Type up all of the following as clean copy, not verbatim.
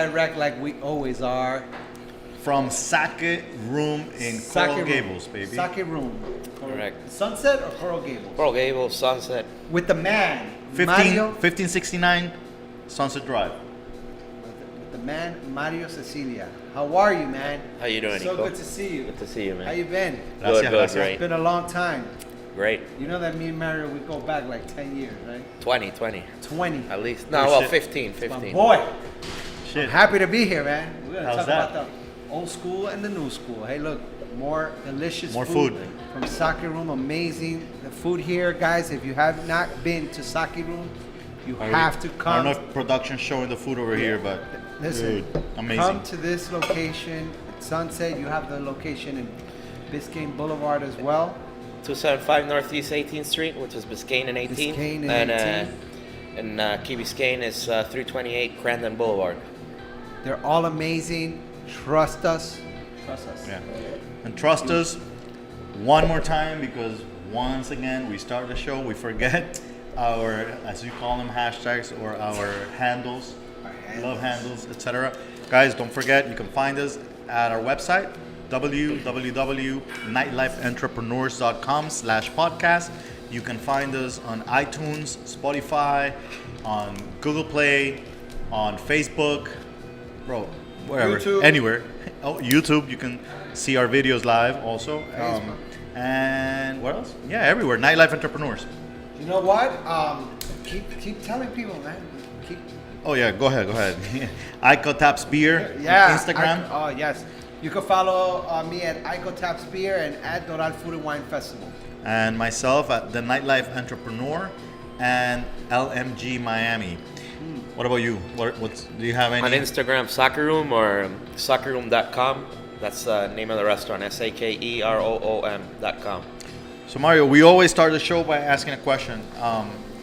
direct like we always are. From Sake Room in Coral Gables, baby. Sake Room. Correct. Sunset or Coral Gables? Coral Gables, Sunset. With the man, 1569 Sunset Drive. With the man, Mario Cicilia. How are you, man? How you doing, So Nico? good to see you. Good to see you, man. How you been? Good, Gracias. great. It's been a long time. Great. You know that me and Mario, we go back like 10 years, right? 20. 20. At least. No, Oh, well, shit. 15. My boy. Shit. I'm happy to be here, man. We're going to How's talk that? about the old school and the new school. Hey, look, more delicious More food. from Sake Room. Amazing. The food here, guys, if you have not been to Sake Room, you have to I come. don't know if production's showing the food over here, but Listen, dude, amazing. come to this location at Sunset. You have the location in Biscayne Boulevard as well. 275 Northeast 18th Street, which is Biscayne and 18th. Biscayne and 18th. And Key Biscayne is 328 Crandon Boulevard. They're all amazing. Trust us. Trust us. Yeah. And trust us one more time, because once again we start the show, we forget our, as you call them, hashtags or our handles, love handles, etc. Guys, don't forget, you can find us at our website, www.nightlifeentrepreneurs.com/podcast. You can find us on iTunes, Spotify, on Google Play, on Facebook, bro, wherever, YouTube. anywhere. Oh, YouTube, you can see our videos live also. Facebook. And what else? Yeah, everywhere. Nightlife Entrepreneurs. You know what? Keep telling people, man. Keep. Oh yeah, go ahead. Ico Taps Beer Yeah. on Instagram. Oh yes. You can follow me at Ico Taps Beer and at Doral Food and Wine Festival. And myself at the Nightlife Entrepreneur and LMG Miami. What about you? What's do you have any? On Instagram, Soccer Room or soccerroom.com. That's the name of the restaurant, SAKEROOM.com. So Mario, we always start the show by asking a question.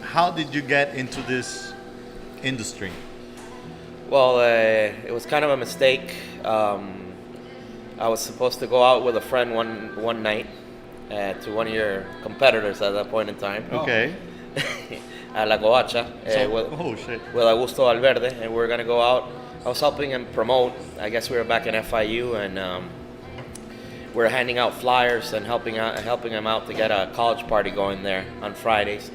How did you get into this industry? Well, it was kind of a mistake. I was supposed to go out with a friend one night to one of your competitors at that point in time. Okay. At La Covacha Oh shit. with Augusto Valverde, and we were gonna go out. I was helping him promote. I guess we were back in FIU, and we were handing out flyers and helping him out to get a college party going there on Fridays.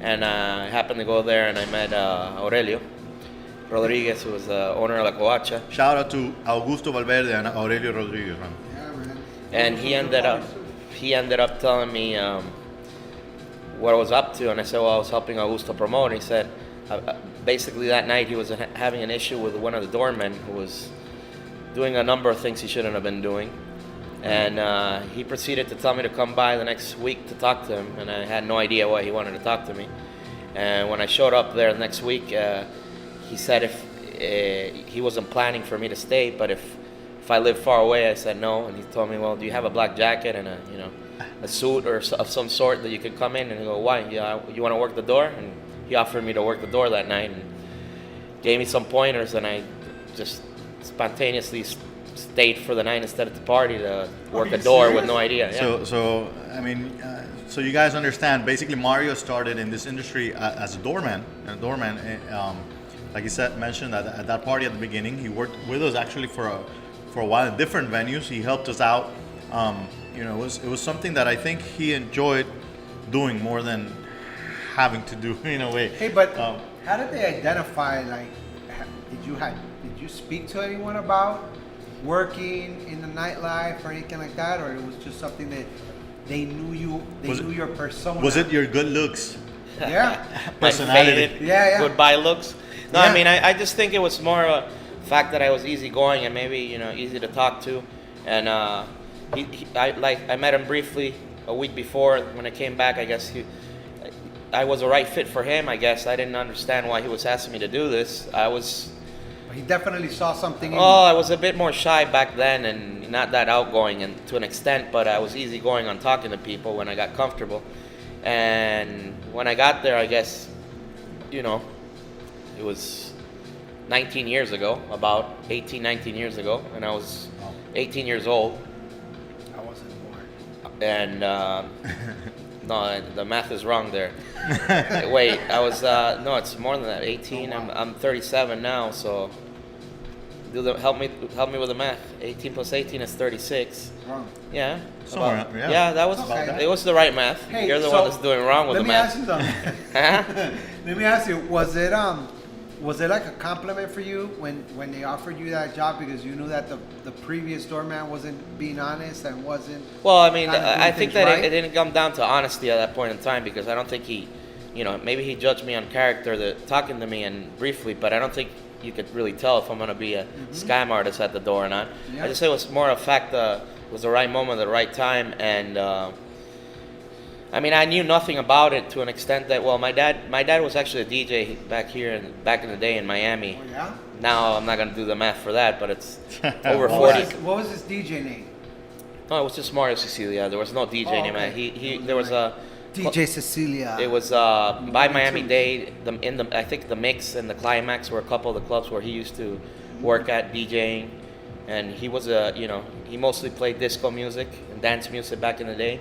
And I happened to go there, and I met Aurelio Rodriguez, who was the owner of La Covacha. Shout out to Augusto Valverde and Aurelio Rodriguez, man. Yeah, man. And he ended up telling me what I was up to, and I said, well, I was helping Augusto promote. And he said, basically that night he was having an issue with one of the doormen who was doing a number of things he shouldn't have been doing. And he proceeded to tell me to come by the next week to talk to him, and I had no idea why he wanted to talk to me. And when I showed up there the next week, he said if he wasn't planning for me to stay, but if I lived far away, I said no. And he told me, well, do you have a black jacket and a suit or of some sort that you could come in? And I go, why? You want to work the door? And he offered me to work the door that night and gave me some pointers, and I just spontaneously stayed for the night instead of the party to work a door with no idea. Yeah. So I mean, so you guys understand. Basically, Mario started in this industry as a doorman. Like you said, mentioned that at that party at the beginning, he worked with us actually for a while in different venues. He helped us out. It was something that I think he enjoyed doing more than having to do in a way. Hey, but how did they identify? Like, did you speak to anyone about working in the nightlife or anything like that, or it was just something that they knew you? Knew your persona. Was it your good looks? Yeah. My Personality. faded Yeah. goodbye looks. No, Yeah. I mean, I just think it was more a fact that I was easygoing and maybe easy to talk to, and I met him briefly a week before when I came back. I guess I was a right fit for him. I guess I didn't understand why he was asking me to do this. He definitely saw something. I was a bit more shy back then and not that outgoing, and to an extent, but I was easygoing on talking to people when I got comfortable. And when I got there, I guess, it was 19 years ago, about 18, 19 years ago, and I was 18 years old. I wasn't born. And no, the math is wrong there. Wait, I was no, it's more than that. 18. I'm 37 now, so help me with the math. 18 plus 18 is 36. Wrong. Yeah. Somewhere, about- yeah. Yeah, that was Okay. it was the right math. Hey, You're the so one that's doing wrong with let the me math. ask you something. Huh? Let me ask you, was it like a compliment for you when they offered you that job because you knew that the previous doorman wasn't being honest and wasn't Well, I mean, kinda doing I think things that right? it didn't come down to honesty at that point in time because I don't think he, maybe he judged me on character, talking to me and briefly, but I don't think you could really tell if I'm going to be a scam artist at the door or not. Yeah. I just say it was more a fact it was the right moment, the right time, and I mean, I knew nothing about it to an extent that, well, my dad was actually a DJ back in the day in Miami. Oh, yeah? Now I'm not going to do the math for that, but it's over What 40. What was his DJ name? No, it was just Mario Cicilia. There was no DJ Oh, name. okay. There was a DJ Cecilia. It was by Miami Dade. I think the Mix and the Climax were a couple of the clubs where he used to work at DJing, and he was he mostly played disco music and dance music back in the day,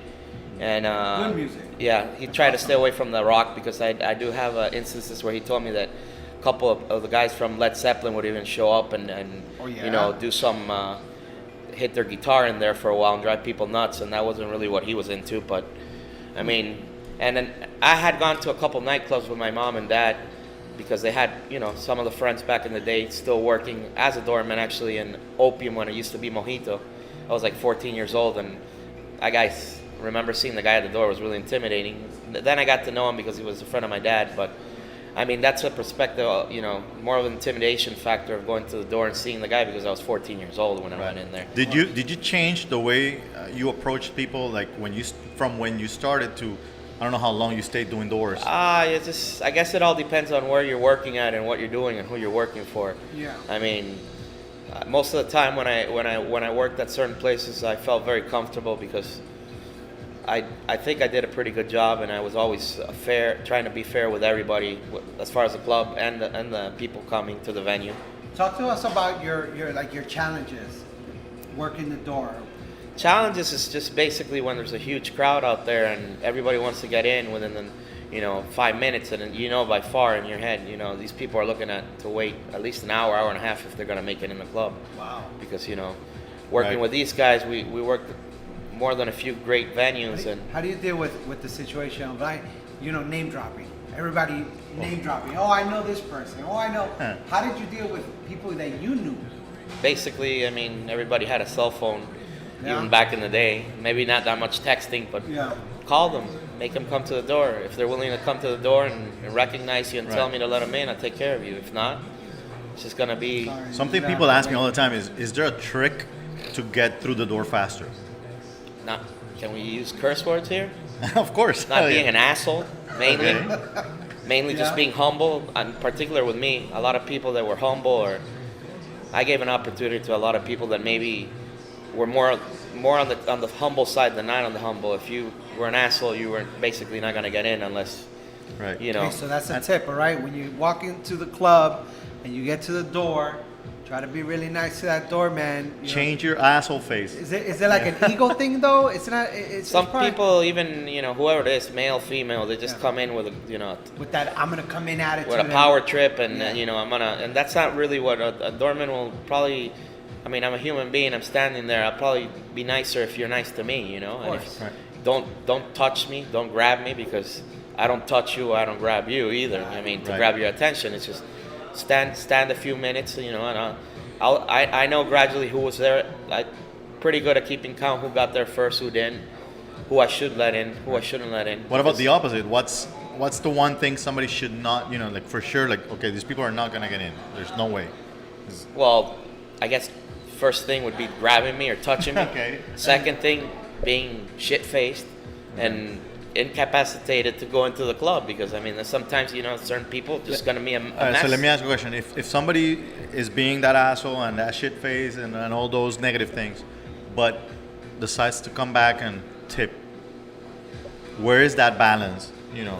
and Good music. Yeah, he tried to stay away from the rock because I do have instances where he told me that a couple of the guys from Led Zeppelin would even show up and Oh, yeah? do some hit their guitar in there for a while and drive people nuts, and that wasn't really what he was into. But I mean, and then I had gone to a couple nightclubs with my mom and dad because they had some of the friends back in the day still working as a doorman actually in Opium when it used to be Mojito. I was like 14 years old, and I remember seeing the guy at the door. It was really intimidating. Then I got to know him because he was a friend of my dad. But I mean, that's a perspective, more of an intimidation factor of going to the door and seeing the guy because I was 14 years old when I went in there. Did you change the way you approached people, like from when you started to, I don't know how long you stayed doing doors? It's just, I guess it all depends on where you're working at and what you're doing and who you're working for. Yeah. I mean, most of the time when I worked at certain places, I felt very comfortable because I think I did a pretty good job, and I was always trying to be fair with everybody as far as the club and the people coming to the venue. Talk to us about your challenges working the door. Challenges is just basically when there's a huge crowd out there and everybody wants to get in within 5 minutes, and by far in your head, these people are looking to wait at least an hour and a half if they're going to make it in the club. Wow. Because working Right. with these guys, we worked more than a few great venues, and How do you deal with the situation of name dropping? Everybody name dropping. Oh, I know this person. Oh, I know. Huh. How did you deal with people that you knew? basically, I mean, everybody had a cell phone. Yeah. Even back in the day, maybe not that much texting, but Yeah. call them, make them come to the door. If they're willing to come to the door and recognize you and tell Right. me to let them in, I'll take care of you. If not, it's just gonna be. Sorry. Something Yeah. people ask me all the time is there a trick to get through the door faster? Not. Can we use curse words here? Of course. Not Hell being yeah. an asshole, mainly. Okay. Mainly just Yeah. being humble. In particular with me, a lot of people that were humble, or I gave an opportunity to a lot of people that maybe were more on the humble side than not on the humble. If you were an asshole, you were basically not gonna get in unless Right. Okay, so that's a tip, all right? When you walk into the club and you get to the door, try to be really nice to that doorman. Change your asshole face. Is it like an ego thing though? It's not. It's Some probably- people, even whoever it is, male, female, they just Yeah. come in with with that I'm gonna come in attitude. with a and- power trip, and Yeah. I'm gonna, and that's not really what a doorman will probably. I mean, I'm a human being. I'm standing there. I'll probably be nicer if you're nice to me, And course. if, Right. don't touch me. Don't grab me because I don't touch you. I don't grab you either. I mean, to Right. grab your attention, it's just stand a few minutes, and I know gradually who was there. I pretty good at keeping count who got there first, who didn't, who I should let in, who I shouldn't let in. What about the opposite? What's the one thing somebody should not, like for sure, like, okay, these people are not gonna get in. There's no way. Well, I guess first thing would be grabbing me or touching me. Okay. Second thing, being shit-faced and incapacitated to go into the club because I mean, there's sometimes certain people just gonna be a All right, mess. so let me ask you a question. If somebody is being that asshole and that shit face and all those negative things, but decides to come back and tip, where is that balance?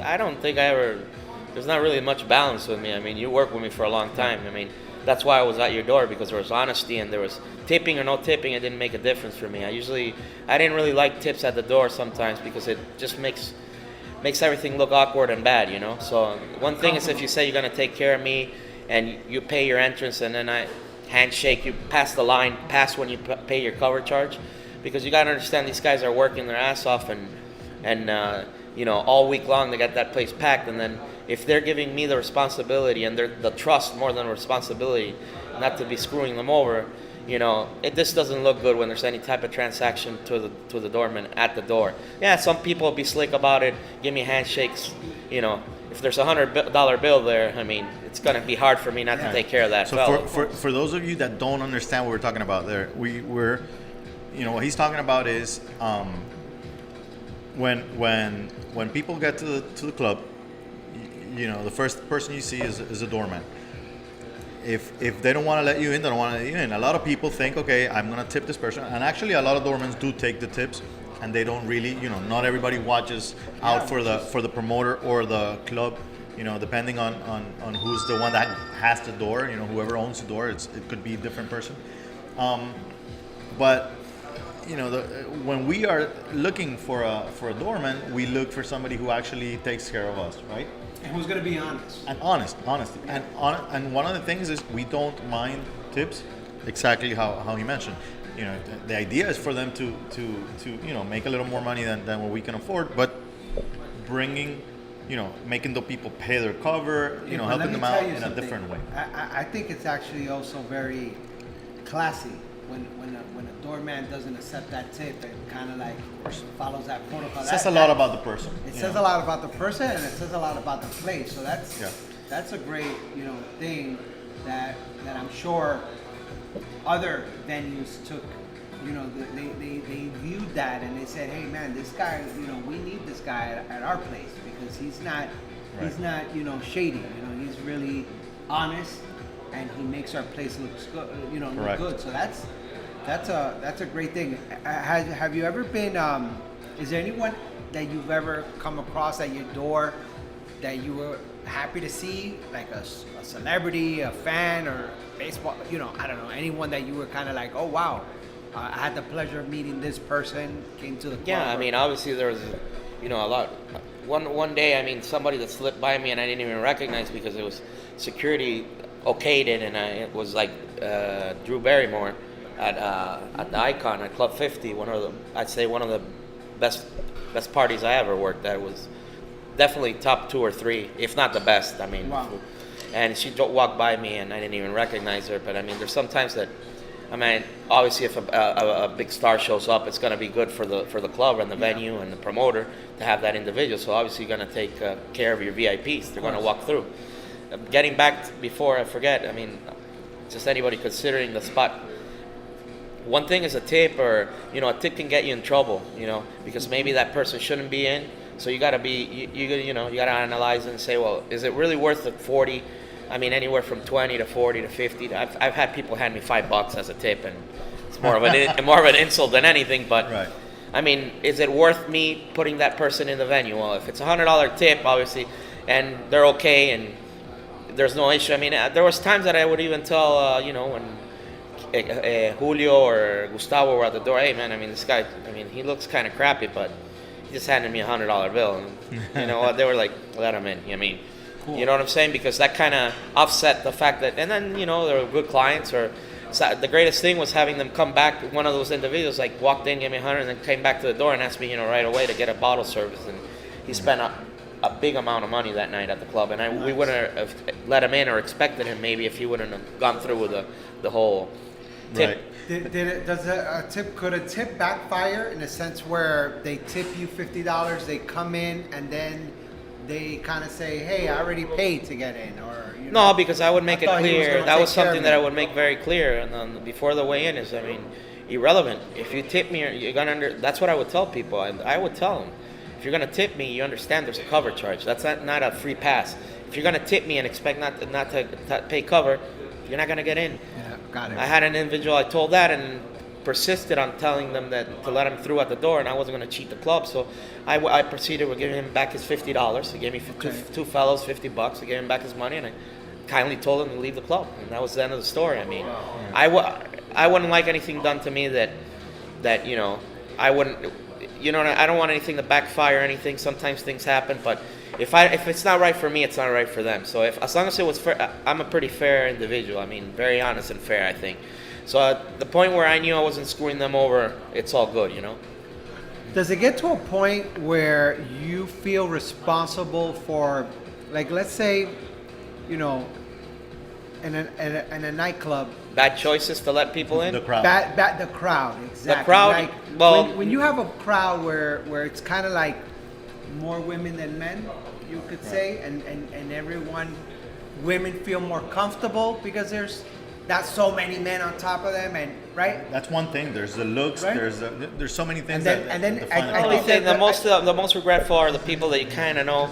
I don't think there's not really much balance with me. I mean, you worked with me for a long time. I mean, that's why I was at your door, because there was honesty and there was tipping or no tipping. It didn't make a difference for me. I didn't really like tips at the door sometimes because it just makes everything look awkward and bad, So one thing is if you say you're going to take care of me and you pay your entrance and then handshake, you pass the line, pass when you pay your cover charge, because you got to understand these guys are working their ass off and all week long they got that place packed, and then if they're giving me the responsibility and the trust more than the responsibility not to be screwing them over, this doesn't look good when there's any type of transaction to the doorman at the door. Yeah, some people will be slick about it, give me handshakes. If there's $100 bill there, I mean, it's gonna be hard for me not to take care of that. So fella. for those of you that don't understand what we're talking about, there we're what he's talking about is when people get to the club, the first person you see is a doorman. If they don't want to let you in, they don't want to let you in. A lot of people think, okay, I'm gonna tip this person, and actually a lot of doormen do take the tips, and they don't really, not everybody watches out for the promoter or the club, depending on who's the one that has the door, whoever owns the door, it could be a different person. But when we are looking for a doorman, we look for somebody who actually takes care of us, right? And who's gonna be honest? And honest. Yeah. And one of the things is we don't mind tips, exactly how you mentioned. The idea is for them to make a little more money than what we can afford, but bringing, making the people pay their cover, Yeah, but let helping me them tell out you in a something. different way. I think it's actually also very classy when a doorman doesn't accept that tip and kind of like follows that protocol. It says a lot about the person. It says a lot about the person, and it says a lot about the place. So that's Yeah. that's a great thing that I'm sure other venues took. They viewed that and they said, hey man, this guy, we need this guy at our place because he's not shady. He's really honest and he makes our place look good. Look Correct. good. So that's a great thing. Have you ever been? Is there anyone that you've ever come across at your door that you were happy to see, like a celebrity, a fan, or baseball? I don't know, anyone that you were kind of like, oh wow, I had the pleasure of meeting this person, came to the club. Yeah, I mean, obviously there was, a lot. One day, I mean, somebody that slipped by me and I didn't even recognize because it was security okayed it, and it was like Drew Barrymore at the Icon at Club 50. I'd say one of the best parties I ever worked at. It was definitely top 2 or 3, if not the best. I mean, Wow. And she walked by me and I didn't even recognize her. But I mean, there's sometimes that. I mean, obviously, if a big star shows up, it's going to be good for the club and the venue and the promoter to have that individual. So obviously, you're going to take care of your VIPs. They're going to walk through. Getting back before I forget, I mean, just anybody considering the spot. One thing is a tip, or a tip can get you in trouble. Because maybe that person shouldn't be in. So you got to be you got to analyze it and say, well, is it really worth the 40? I mean, anywhere from 20 to 40 to 50. I've had people hand me $5 as a tip, and it's more of an insult than anything. But Right. I mean, is it worth me putting that person in the venue? Well, if it's $100 tip, obviously, and they're okay, and there's no issue. I mean, there was times that I would even tell, when Julio or Gustavo were at the door, hey man, I mean, this guy, I mean, he looks kind of crappy, but he just handed me $100 bill, and they were like, let him in. I mean. Cool. You know what I'm saying? Because that kind of offset the fact that, and then, they were good clients. Or so the greatest thing was having them come back. One of those individuals like walked in, gave me $100, and then came back to the door and asked me, right away to get a bottle service. And he spent a big amount of money that night at the club. And we wouldn't have let him in or expected him maybe if he wouldn't have gone through with the whole tip. Right. Could a tip backfire in a sense where they tip you $50, they come in and then they kind of say, hey, I already paid to get in, or No, because I would make I it thought he was clear. gonna That take was care of something that I me. would make very clear. And then before the weigh-in is, I mean, irrelevant. If you tip me, you're gonna that's what I would tell people. I would tell them, if you're gonna tip me, you understand there's a cover charge. That's not a free pass. If you're gonna tip me and expect not to pay cover, you're not gonna get in. Yeah, got it. I had an individual, I told that and persisted on telling them that to let him through at the door, and I wasn't going to cheat the club. So I proceeded with giving him back his $50. He gave me two fellows $50. I gave him back his money, and I kindly told him to leave the club. And that was the end of the story. I mean, I wouldn't like anything done to me that I wouldn't. I don't want anything to backfire or anything. Sometimes things happen, but if it's not right for me, it's not right for them. So as long as it was fair, I'm a pretty fair individual. I mean, very honest and fair, I think. So at the point where I knew I wasn't screwing them over, it's all good, you know. Does it get to a point where you feel responsible for, like, let's say, you know, in a nightclub, Bad choices to let people in. The crowd. the crowd, exactly. crowd, Like, well- when you have a crowd where it's kind of like more women than men, you could say, and everyone, women feel more comfortable because there's not so many men on top of them, and right. That's one thing. There's the looks. Right. There's so many things And then that define I a I crowd. think think that- the most regretful are the people that you kind of know.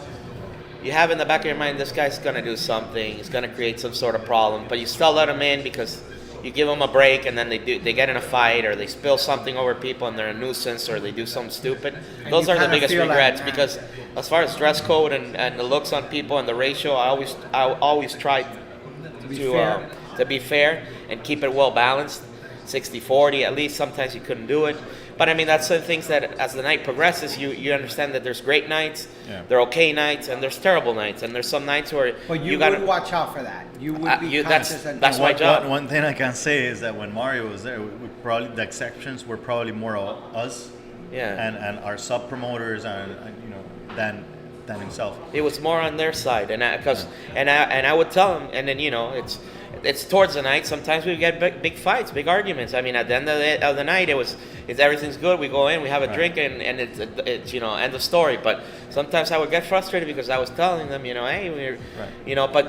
You have in the back of your mind, this guy's gonna do something. He's gonna create some sort of problem, but you still let him in because you give them a break, and then they get in a fight, or they spill something over people, and they're a nuisance, or they do something stupid. Those you are the kinda biggest feel like, regrets man. because, as far as dress code and the looks on people and the ratio, I always tried to be fair and keep it well balanced, 60-40 at least. Sometimes you couldn't do it, but I mean that's the things that as the night progresses, you understand that there's great nights, Yeah. there are okay nights, and there's terrible nights, and there's some nights where But you gotta would watch out for that. You would be that's conscious and my job. One thing I can say is that when Mario was there, we probably the exceptions were probably more us Yeah. and our sub promoters and you know than himself. It was more on their side, and I would tell them, and then you know it's towards the night. Sometimes we get big fights, big arguments. I mean, at the end of the night, it's everything's good. We go in, we have a drink, and it's you know, end of story. But sometimes I would get frustrated because I was telling them, you know, hey, you know, but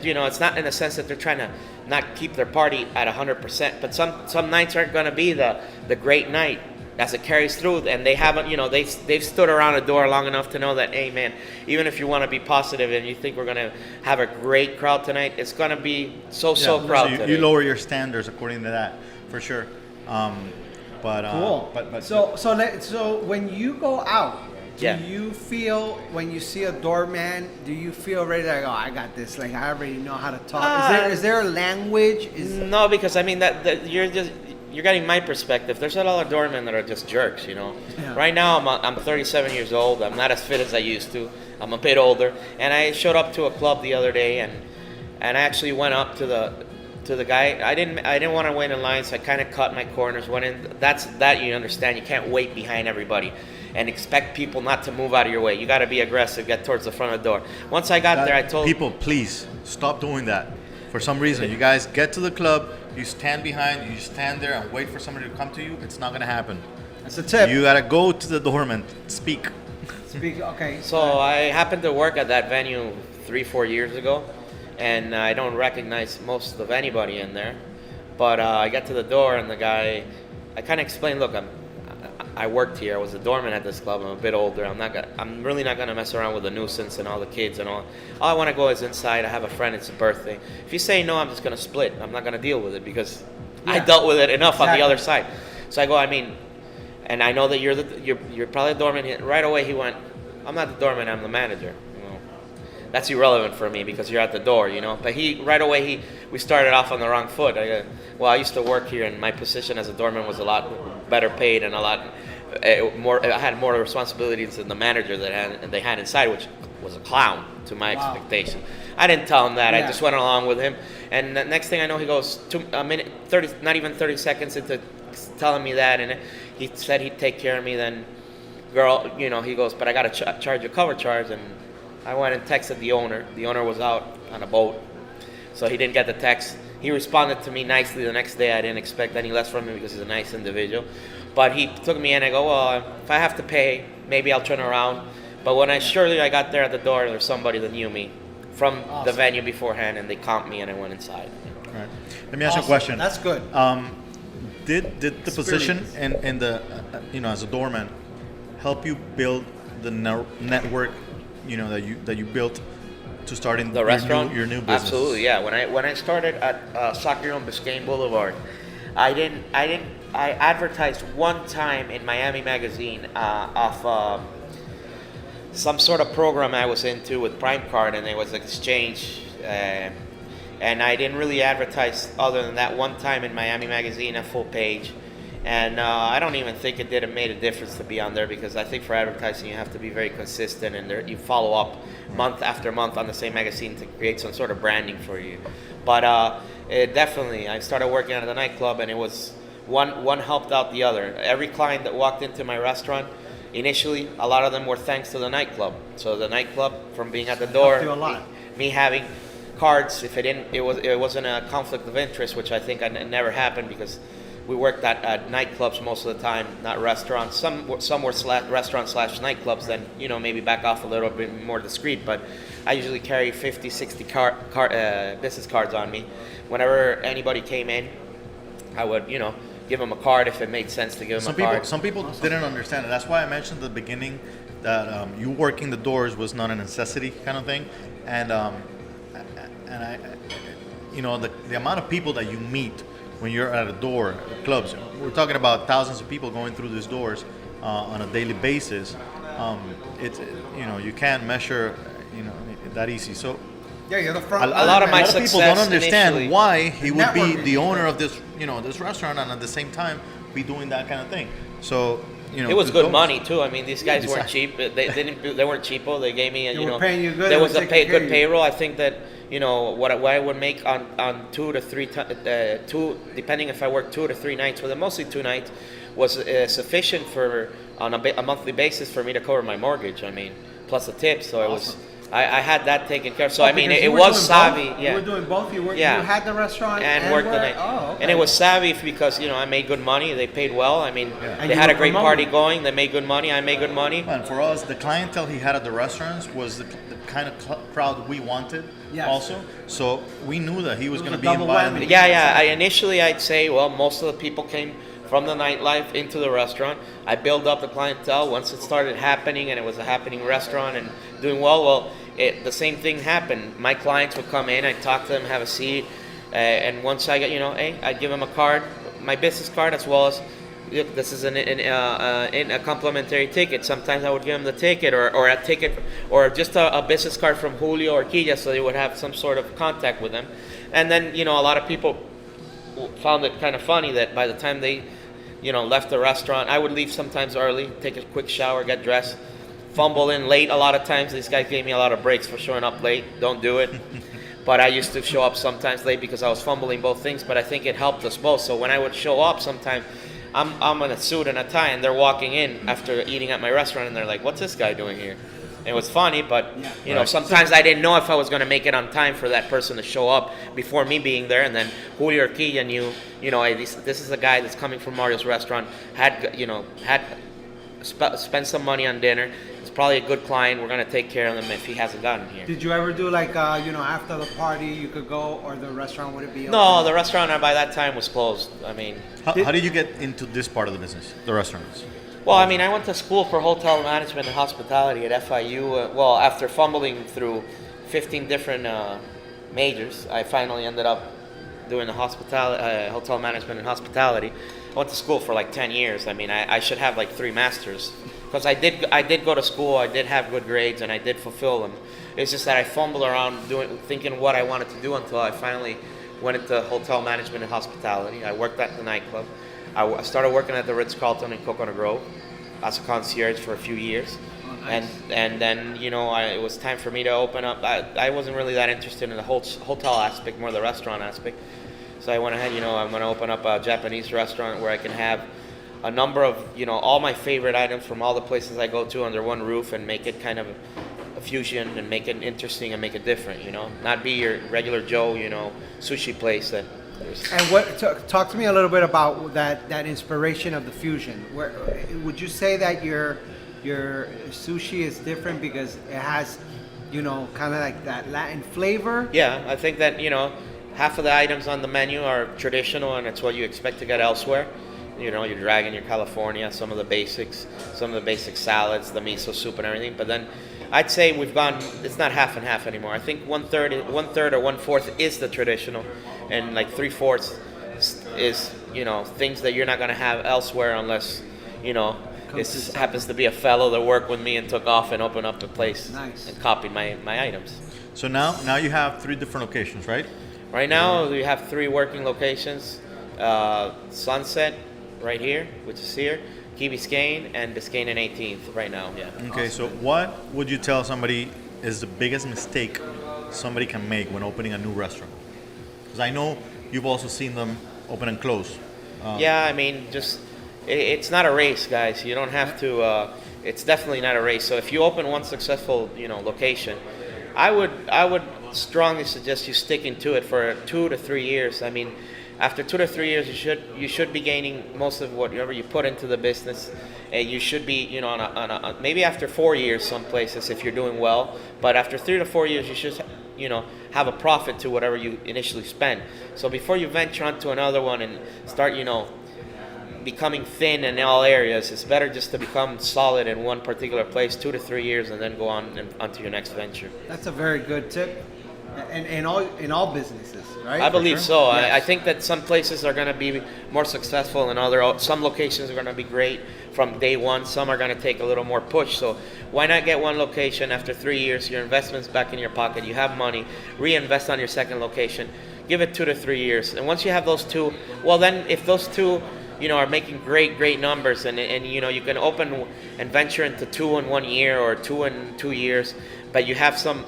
you know, it's not in the sense that they're trying to not keep their party at 100%. But some nights aren't going to be the great night as it carries through, and they haven't, you know, they've stood around a door long enough to know that, hey man, even if you want to be positive and you think we're gonna have a great crowd tonight, it's gonna be so crowd So today. you lower your standards according to that, for sure. Cool. But So when you go out, do Yeah. you feel when you see a doorman? Do you feel ready to go? I got this. Like I already know how to talk. Is there a language? No, because I mean that you're getting my perspective. There's a lot of doormen that are just jerks, you know. Yeah. Right now I'm 37 years old. I'm not as fit as I used to. I'm a bit older, and I showed up to a club the other day, and I actually went up to the guy. I didn't want to wait in line, so I kind of cut my corners. Went in. That you understand. You can't wait behind everybody and expect people not to move out of your way. You got to be aggressive. Get towards the front of the door. Once I got there, I told people, please stop doing that. For some reason, you guys get to the club, you stand behind, you stand there and wait for somebody to come to you. It's not gonna happen. That's a tip. You gotta go to the doorman, speak. Speak. Okay. So I happened to work at that venue 3-4 years ago, and I don't recognize most of anybody in there. But I got to the door, and the guy, I kind of explained, look, I worked here. I was a doorman at this club. I'm a bit older. I'm really not gonna mess around with the nuisance and all the kids and all. All I want to go is inside. I have a friend. It's a birthday. If you say no, I'm just gonna split. I'm not gonna deal with it because I Yeah. dealt with it enough on the Exactly. other side. So I go, I mean, and I know that you're probably the doorman. Right away he went, I'm not the doorman. I'm the manager. Well, that's irrelevant for me because you're at the door, you know. But right away we started off on the wrong foot. I used to work here, and my position as a doorman was a lot better paid and a lot more. I had more responsibilities than the manager that they had inside, which was a clown to my Wow. expectation. I didn't tell him that. I Yeah. just went along with him, and the next thing I know, he goes a minute, 30, not even 30 seconds into telling me that, and he said he'd take care of me. Then, girl, you know, he goes, but I got to charge a cover charge, and I went and texted the owner. The owner was out on a boat, so he didn't get the text. He responded to me nicely the next day. I didn't expect any less from him because he's a nice individual. But he took me in. I go, well, if I have to pay, maybe I'll turn around. But when I got there at the door, there was somebody that knew me from the Awesome. venue beforehand, and they comped me, and I went inside. All right. Let me ask you a Awesome. question. That's good. Did the position in the you know, as a doorman help you build the network, you know, that you built to starting The restaurant, your new business? Absolutely, yeah. When I started at Soccer on Biscayne Boulevard, I advertised one time in Miami Magazine of some sort of program I was into with Prime Card, and it was an exchange. And I didn't really advertise other than that one time in Miami Magazine, a full page. And I don't even think it made a difference to be on there, because I think for advertising you have to be very consistent, and you follow up month after month on the same magazine to create some sort of branding for you. But it definitely, I started working at the nightclub, and it was one helped out the other. Every client that walked into my restaurant, initially, a lot of them were thanks to the nightclub. So the nightclub, from being at the door, Helped you a lot. me having cards, if it wasn't a conflict of interest, which I think never happened, because we worked at nightclubs most of the time, not restaurants. Some were restaurant / nightclubs, then maybe back off a little bit more discreet. But I usually carry 50, 60 business cards on me. Whenever anybody came in, I would give them a card if it made sense to give them a card. Some people didn't understand it. That's why I mentioned at the beginning that you working the doors was not a necessity kind of thing, and I, the amount of people that you meet when you're at a door, clubs. We're talking about thousands of people going through these doors on a daily basis. It's you can't measure that easy. So Yeah, you're the front. A lot of my a lot of people success don't understand initially- why he would be Networking. the owner of this this restaurant, and at the same time be doing that kind of thing. So It was to good those- money too. I mean, these guys Yeah, weren't cheap. They weren't cheapo. They gave me They were paying you good, There they was were a taking care good of you. payroll. I think that what I would make on 2 to 3 two, depending if I worked 2 to 3 nights, but mostly 2 nights, was sufficient for on a monthly basis for me to cover my mortgage. I mean, plus the tips. So it was. I had that taken care of. So I mean, Because it you were was doing savvy. both? Yeah. You were doing both. You Yeah. had the restaurant and worked the night. Oh, okay. And it was savvy because I made good money. They paid well. I mean, And they you had a were great party promoting. going. They made good money. I made good money. And for us, the clientele he had at the restaurants was the kind of crowd we wanted. Yes. Also, so we knew that he was It was going to a be double invited. whammy. Yeah. I'd say, well, most of the people came from the nightlife into the restaurant. I built up the clientele. Once it started happening, and it was a happening restaurant and doing well, the same thing happened. My clients would come in, I'd talk to them, have a seat, and once I got, I'd give them a card, my business card, as well as, look, this is a complimentary ticket. Sometimes I would give them the ticket, or a ticket, or just a business card from Julio or Quilla, so they would have some sort of contact with them. And then, a lot of people found it kind of funny that by the time they, left the restaurant, I would leave sometimes early, take a quick shower, get dressed, fumble in late a lot of times. These guys gave me a lot of breaks for showing up late. Don't do it. But I used to show up sometimes late because I was fumbling both things, but I think it helped us both. So when I would show up sometimes, I'm in a suit and a tie, and they're walking in after eating at my restaurant, and they're like, what's this guy doing here? And it was funny, but Right. sometimes I didn't know if I was going to make it on time for that person to show up before me being there. And then Julio or Quilla knew, hey, this is a guy that's coming from Mario's restaurant, spent some money on dinner. It's probably a good client. We're going to take care of him if he hasn't gotten here. Did you ever do like after the party you could go, or the restaurant would it be? No, open? the restaurant by that time was closed. I mean, How did you get into this part of the business, the restaurants? well, I mean, I went to school for hotel management and hospitality at FIU. After fumbling through 15 different majors, I finally ended up doing the hotel management and hospitality. I went to school for like 10 years. I mean, I should have like 3 masters, because I did go to school. I did have good grades, and I did fulfill them. It's just that I fumbled around thinking what I wanted to do until I finally went into hotel management and hospitality. I worked at the nightclub. I started working at the Ritz-Carlton in Coconut Grove as a concierge for a few years. Oh, nice. And then, it was time for me to open up. I wasn't really that interested in the whole hotel aspect, more the restaurant aspect. So I went ahead, I'm going to open up a Japanese restaurant where I can have a number of, all my favorite items from all the places I go to under one roof, and make it kind of a fusion, and make it interesting and make it different, not be your regular Joe, sushi place that there's. And talk to me a little bit about that inspiration of the fusion. Where would you say that your sushi is different because it has, kind of like that Latin flavor? Yeah, I think that, half of the items on the menu are traditional, and it's what you expect to get elsewhere. You're dragging your California, some of the basic salads, the miso soup and everything. But then I'd say it's not half and half anymore. I think one third or 1/4 is the traditional, and like 3/4 is, things that you're not going to have elsewhere unless, this happens to be a fellow that worked with me and took off and opened up the place. Nice. And copied my items. So now you have 3 different locations, right? Right now, we have 3 working locations: Sunset, right here, which is here, Key Biscayne, and Biscayne and 18th right now. Yeah. Okay, so what would you tell somebody is the biggest mistake somebody can make when opening a new restaurant? Because I know you've also seen them open and close. Yeah, I mean, just it's not a race, guys. You don't have to. It's definitely not a race. So if you open one successful, location, I would strongly suggest you sticking to it for 2 to 3 years. I mean, after 2 to 3 years, you should be gaining most of whatever you put into the business, and you should be, maybe after 4 years, some places if you're doing well. But after 3 to 4 years, you should, have a profit to whatever you initially spend. So before you venture onto another one and start, becoming thin in all areas, it's better just to become solid in one particular place 2 to 3 years and then go on onto your next venture. That's a very good tip. In all businesses, right? I believe so. Yes. I think that some places are going to be more successful and some locations are going to be great from day one. Some are going to take a little more push. So why not get one location after 3 years, your investment's back in your pocket, you have money, reinvest on your second location, give it 2 to 3 years. And once you have those two, well then if those two are making great numbers, and you can open and venture into 2 in 1 year or 2 in 2 years, but you have some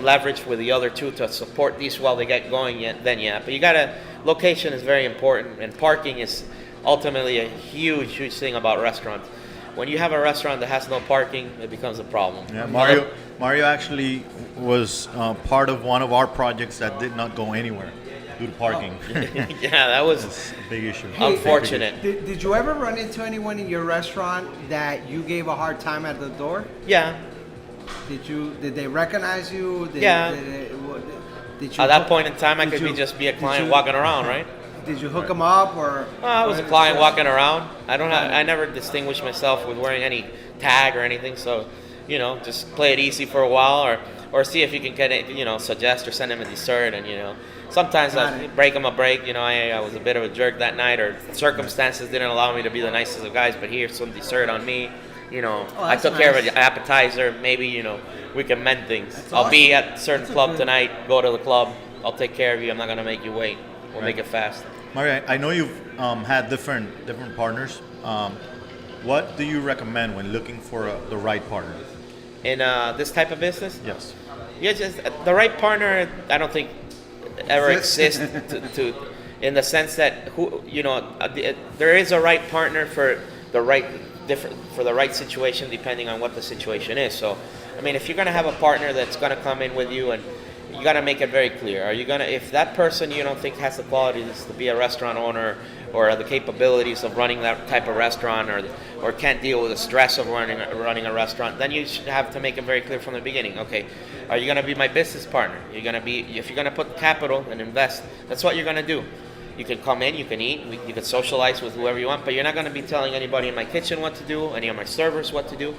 leverage with the other two to support these while they get going. But location is very important, and parking is ultimately a huge thing about restaurants. When you have a restaurant that has no parking, it becomes a problem. Yeah, Mario actually was part of one of our projects that did not go anywhere due to parking. Yeah, that was a big issue. Unfortunate. Did you ever run into anyone in your restaurant that you gave a hard time at the door? Yeah. Did they recognize you? Yeah. Did you at that point in time, I could just be a client walking around, right? Did you hook them up or? I was a client walking around. I never distinguished myself with wearing any tag or anything. So, just play it easy for a while, or see if you can get it, suggest or send them a dessert, and sometimes I break them a break. I was a bit of a jerk that night, or circumstances didn't allow me to be the nicest of guys. But here's some dessert on me. I took care of an appetizer. Maybe we can mend things. I'll be at a certain club tonight. Go to the club. I'll take care of you. I'm not gonna make you wait. We'll make it fast. Mario, I know you've had different partners. What do you recommend when looking for the right partner? In this type of business? Yes. Yeah, just the right partner. I don't think ever exists to in the sense that there is a right partner for the right situation, depending on what the situation is. So, I mean, if you're gonna have a partner that's gonna come in with you, and you gotta make it very clear. If that person you don't think has the qualities to be a restaurant owner, or the capabilities of running that type of restaurant, or can't deal with the stress of running a restaurant, then you should have to make it very clear from the beginning. Okay, are you gonna be my business partner? If you're gonna put capital and invest, that's what you're gonna do. You can come in, you can eat, you can socialize with whoever you want, but you're not going to be telling anybody in my kitchen what to do, any of my servers what to do,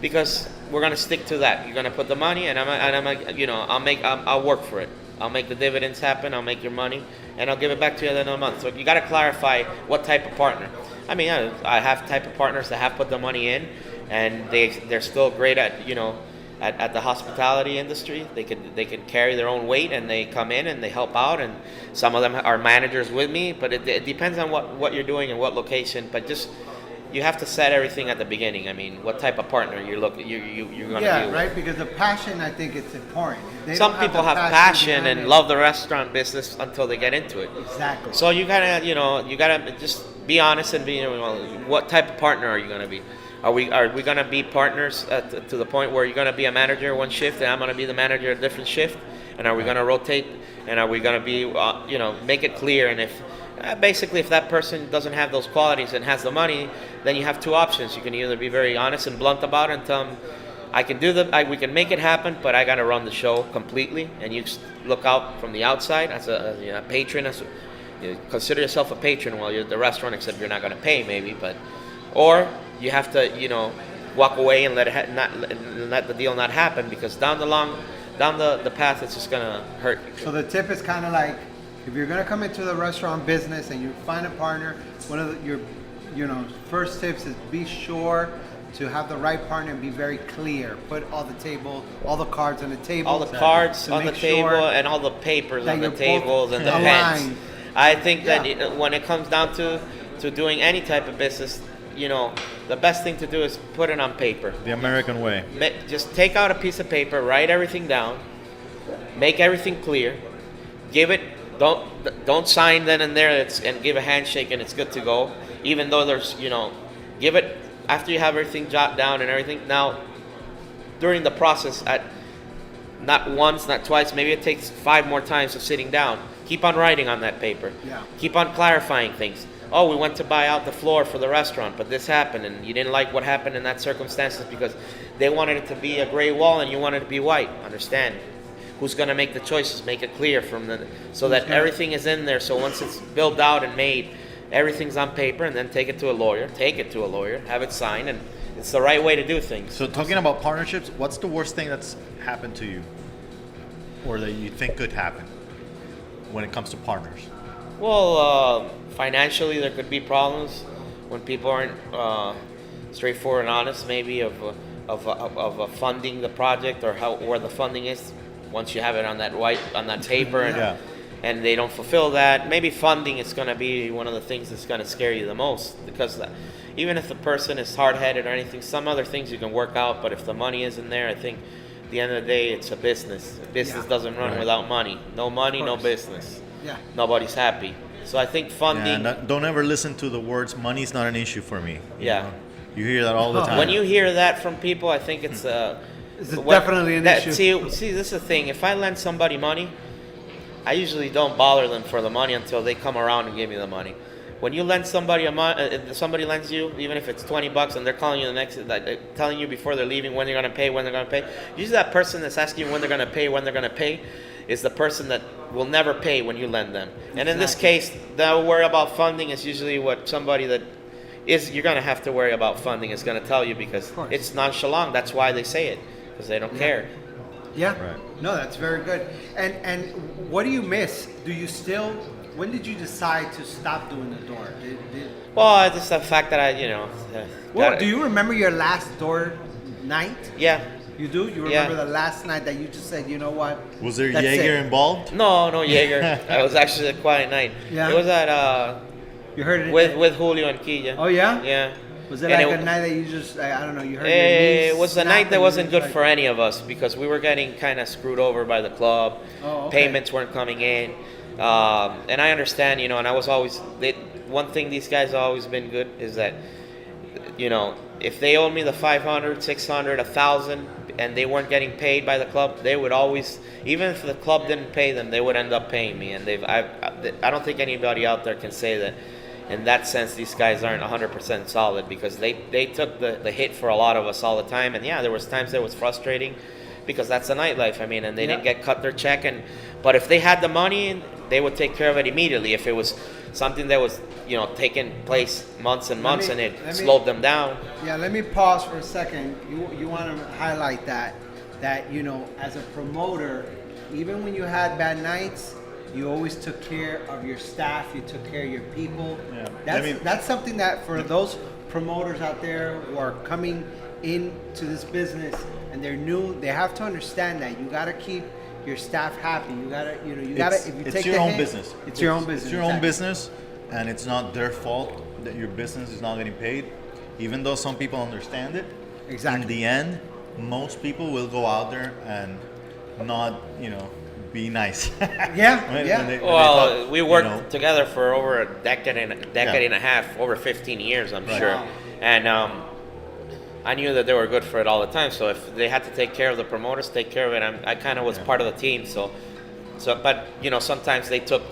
because we're going to stick to that. You're going to put the money, and I'll work for it. I'll make the dividends happen. I'll make your money, and I'll give it back to you at the end of the month. So you got to clarify what type of partner. I mean, I have type of partners that have put the money in, and they're still great at at the hospitality industry. They can carry their own weight, and they come in and they help out, and some of them are managers with me, but it depends on what you're doing and what location. But just you have to set everything at the beginning. I mean, what type of partner you're going to be Yeah, right, because the passion, I think it's important. Some people have passion and love the restaurant business until they get into it. Exactly. So you gotta just be honest and be, what type of partner are you going to be? Are we going to be partners to the point where you're going to be a manager one shift and I'm going to be the manager a different shift? And are we going to rotate? And are we going to be, make it clear? And if that person doesn't have those qualities and has the money, then you have two options. You can either be very honest and blunt about it and tell them, we can make it happen, but I got to run the show completely. And you look out from the outside as a patron. Consider yourself a patron while you're at the restaurant, except you're not going to pay maybe, or you have to, walk away and let the deal not happen, because down the path, it's just gonna hurt. So the tip is kind of like, if you're gonna come into the restaurant business and you find a partner, one of your first tips is be sure to have the right partner and be very clear. Put all the cards on the table. All the cards on the table and all the papers on the tables and the pens. I think that when it comes down to, to doing any type of business, you know, the best thing to do is put it on paper. The American way. Just take out a piece of paper, write everything down, make everything clear, give it. Don't sign then and there and give a handshake and it's good to go. Even though there's, you know, give it after you have everything jotted down and everything. Now, during the process, not once, not twice, maybe it takes 5 more times of sitting down. Keep on writing on that paper. Yeah. Keep on clarifying things. Oh, we went to buy out the floor for the restaurant, but this happened, and you didn't like what happened in that circumstances because they wanted it to be a gray wall and you wanted it to be white. Understand? Who's going to make the choices? Make it clear so that everything is in there. So once it's built out and made, everything's on paper, and then take it to a lawyer. Have it signed, and it's the right way to do things. So talking about partnerships, what's the worst thing that's happened to you, or that you think could happen when it comes to partners? Well, financially, there could be problems when people aren't straightforward and honest, maybe of funding the project or where the funding is. Once you have it on that paper and they don't fulfill that, maybe funding is going to be one of the things that's going to scare you the most, because even if the person is hard-headed or anything, some other things you can work out, but if the money isn't there, I think at the end of the day, it's a business. Business doesn't run without money. No money, no business. Yeah. Nobody's happy. So I think funding... Don't ever listen to the words, money's not an issue for me. You know? You hear that all the time. When you hear that from people, I think it's... It's definitely an issue. See, this is the thing. If I lend somebody money, I usually don't bother them for the money until they come around and give me the money. When you lend somebody somebody lends you, even if it's $20, and they're calling you telling you before they're leaving when they're gonna pay. Usually, that person that's asking you when they're gonna pay, is the person that will never pay when you lend them. And in this case, the worry about funding is usually what somebody that you're gonna have to worry about funding is gonna tell you, because it's nonchalant. That's why they say it. Because they don't care. Yeah. Right. No, that's very good. And what do you miss? When did you decide to stop doing the door? Well, just the fact that do you remember your last door night? Yeah. You do? You remember the last night that you just said, you know what? Was there Jaeger involved? No Jaeger. It was actually a quiet night. Yeah. It was at you heard it with Julio and Quilla. Oh yeah? Yeah. Was it like a night that you just, I don't know, you heard your It knees was a snap night that and wasn't you good for any of us, because we were getting kind of screwed over by the club. Oh, okay. Payments weren't coming in. And I understand, and I was always, one thing these guys have always been good is that, if they owed me the 500, 600, 1,000, and they weren't getting paid by the club, they would always, even if the club didn't pay them, they would end up paying me. And I don't think anybody out there can say that. In that sense, these guys aren't 100% solid, because they took the hit for a lot of us all the time. And there was times that was frustrating, because that's the nightlife. And they didn't cut their check. But if they had the money, they would take care of it immediately. If it was something that was taking place months and months and it slowed them down. Yeah, let me pause for a second. You want to highlight that as a promoter, even when you had bad nights, you always took care of your staff. You took care of your people. Yeah. That's something that for those promoters out there who are coming into this business and they're new, they have to understand that you got to keep your staff happy. You got to, if you take your own business. It's your own business. It's your own business, and it's not their fault that your business is not getting paid, even though some people understand it. Exactly. In the end, most people will go out there and not, be nice. We worked together for over a decade and a half, over 15 years, I'm sure. Wow. And I knew that they were good for it all the time. So if they had to take care of the promoters, take care of it. I kind of was part of the team. But sometimes they took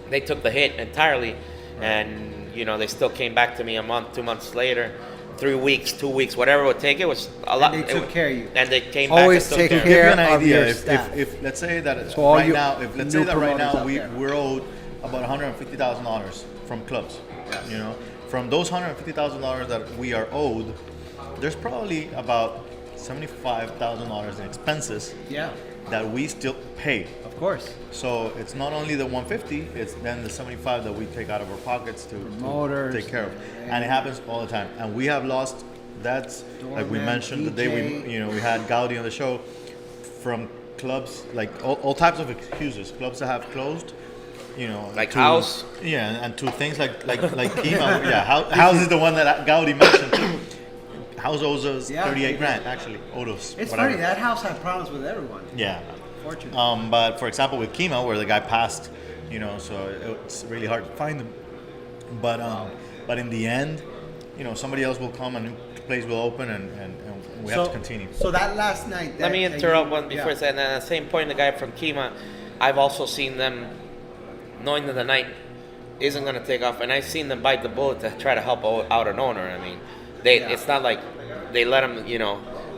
the hit entirely, and they still came back to me a month, 2 months later. 3 weeks, 2 weeks, whatever it would take. It was a lot. And they took care of you. And they came always back and take took care an of idea. your staff. If let's say that So right now, we're owed about $150,000 from clubs. Yes. From those $150,000 that we are owed, there's probably about $75,000 in expenses. Yeah. That we still pay. Of course. So it's not only the 150, it's then the 75 that we take out of our pockets to take care of. And it happens all the time. And we have lost, that's Doorman, like we mentioned the day we had Gaudi on the show, from clubs, like all types of excuses. Clubs that have closed Like to, house. Yeah, and to things like chemo. Yeah, house is the one that Gaudi mentioned too. House owes us Yeah. 38 grand actually. Odos. It's whatever. funny, that house had problems with everyone. Yeah. Fortunately. But for example, with chemo, where the guy passed, so it's really hard to find them. But in the end, somebody else will come, a new place will open, and we have to continue. So that last night. Let me interrupt one before yeah. saying that. At the same point, the guy from Kima, I've also seen them, knowing that the night isn't going to take off, and I've seen them bite the bullet to try to help out an owner. I mean, it's not like they let them,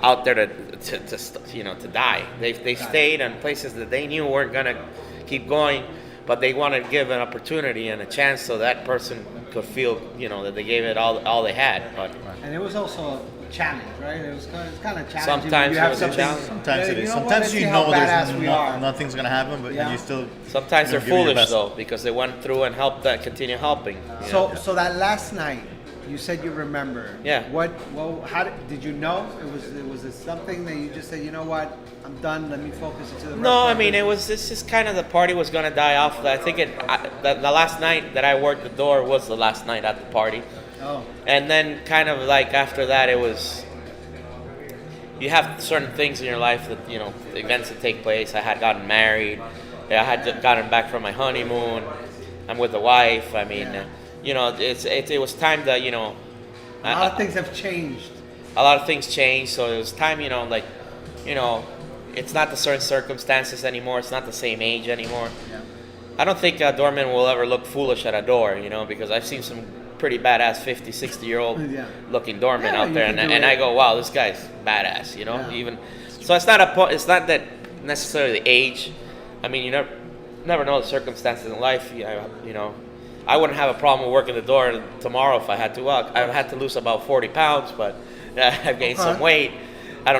out there to die. They stayed in places that they knew weren't going to keep going, but they wanted to give an opportunity and a chance so that person could feel, that they gave it all they had. But And it was also a challenge, right? It was kind of challenging. Sometimes You it have was a something- challenge. Sometimes it is. You know what? Sometimes Let's you see how know there's badass we are. nothing's gonna happen, but Yeah. you still. sometimes they're give it your foolish best. though, because they went through and helped that continue helping. So that last night, you said you remember. Yeah. How did you know? It was something that you just said, you know what? I'm done. Let me focus into the. No, I restaurant mean business." this is kind of the party was gonna die off. I think the last night that I worked the door was the last night at the party, Oh. and then kind of like after that it was. You have certain things in your life that the events that take place. I had gotten married. I had just gotten back from my honeymoon. I'm with a wife. I mean, it was time to A lot of things have changed. a lot of things changed, so it was time, it's not the certain circumstances anymore. It's not the same age anymore. Yeah. I don't think Doorman will ever look foolish at a door, because I've seen some pretty badass 50, 60-year-old Yeah. looking doorman Yeah, out you there, can and, do and it. I go, wow, this guy's badass, Yeah. even. So it's not that necessarily the age. I mean, you never know the circumstances in life. I wouldn't have a problem with working the door tomorrow if I had to. Well, I've had to lose about 40 pounds, but I've gained some Okay. weight. I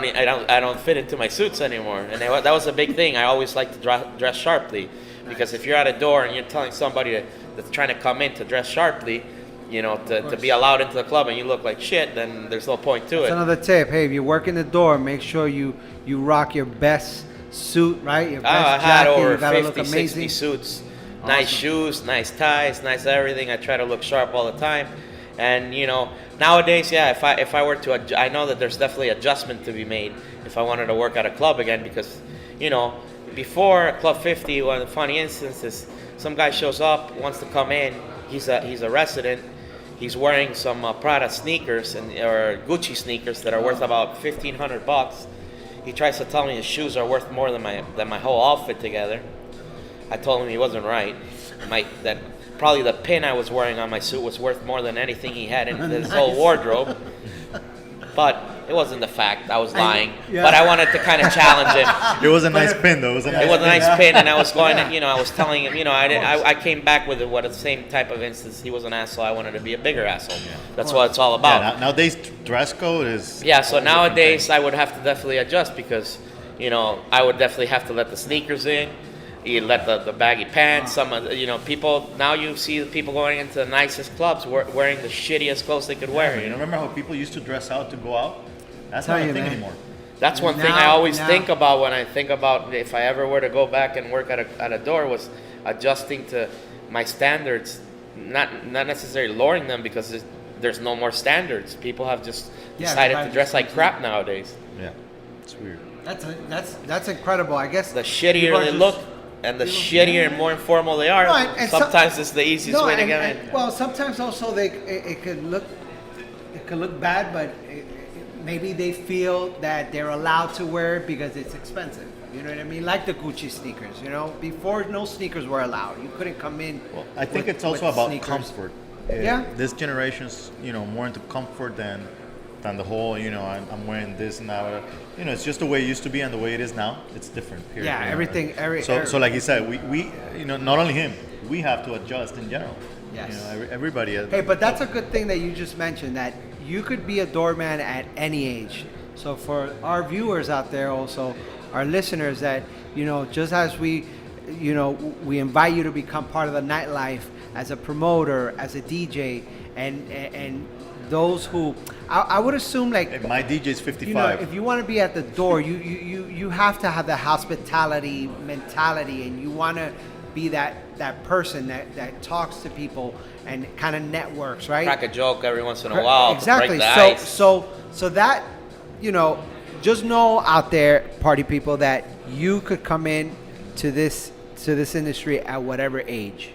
don't fit into my suits anymore, and that was a big thing. I always like to dress sharply, because if you're at a door and you're telling somebody that's trying to come in to dress sharply, to be allowed into the club, and you look like shit, then there's no point to That's it. another tip. Hey, if you work in the door, make sure you rock your best suit, right? Your best I had jacket. over You gotta 50, look 60 amazing. suits, nice shoes, nice ties, nice everything. I try to look sharp all the time. And nowadays, yeah, if I were to, I know that there's definitely adjustment to be made if I wanted to work at a club again, because before Club 50, one of the funny instances, some guy shows up, wants to come in. He's a resident. He's wearing some Prada sneakers or Gucci sneakers that are worth about $1,500. He tries to tell me his shoes are worth more than my whole outfit together. I told him he wasn't right. That probably the pin I was wearing on my suit was worth more than anything he had in his Nice. whole wardrobe. But it wasn't the fact. I was lying. yeah. But I wanted to kind of challenge him. It was a nice pin, though. It was a nice It was a nice pin. pin, and I was going, I was telling him, I came back with the same type of instance. He was an asshole. I wanted to be a bigger asshole. That's what it's all about. Yeah, nowadays dress code is. Yeah, so a different nowadays thing. I would have to definitely adjust, because, I would definitely have to let the sneakers in. You let the baggy pants. Some of people now, you see the people going into the nicest clubs wearing the shittiest clothes they could wear. Remember how people used to dress out to go out? That's Tell not a you, thing man. anymore. That's one thing I Now- always now- think about when I think about if I ever were to go back and work at a door, was adjusting to my standards, not necessarily lowering them, because there's no more standards. People have just Yeah, decided everybody to dress just like comes crap nowadays. Yeah, it's weird. That's incredible. I guess The shittier people are they just- look, and the shittier and more informal they are, No, and sometimes it's the easiest way to and- get and- in. Well, sometimes also it could look bad, but maybe they feel that they're allowed to wear it because it's expensive. You know what I mean? Like the Gucci sneakers. Before, no sneakers were allowed. You couldn't come in. Well, I think with- it's also with about sneakers. comfort. Yeah. This generation's more into comfort than the whole I'm wearing this and that. It's just the way it used to be and the way it is now. It's different. Period. Yeah, everything. So like you said, we not only him, we have to adjust in general. Yes. Everybody. Hey, but that's a good thing that you just mentioned, that you could be a doorman at any age. So for our viewers out there, also our listeners, that just as we invite you to become part of the nightlife as a promoter, as a DJ, and those who I would assume, like, Hey, my DJ is 55. if you want to be at the door, you have to have the hospitality mentality, and you want to be that person that talks to people and kind of networks, right? Crack a joke every once in a while. Exactly. To break the ice. So that, just know out there, party people, that you could come in to this industry at whatever age.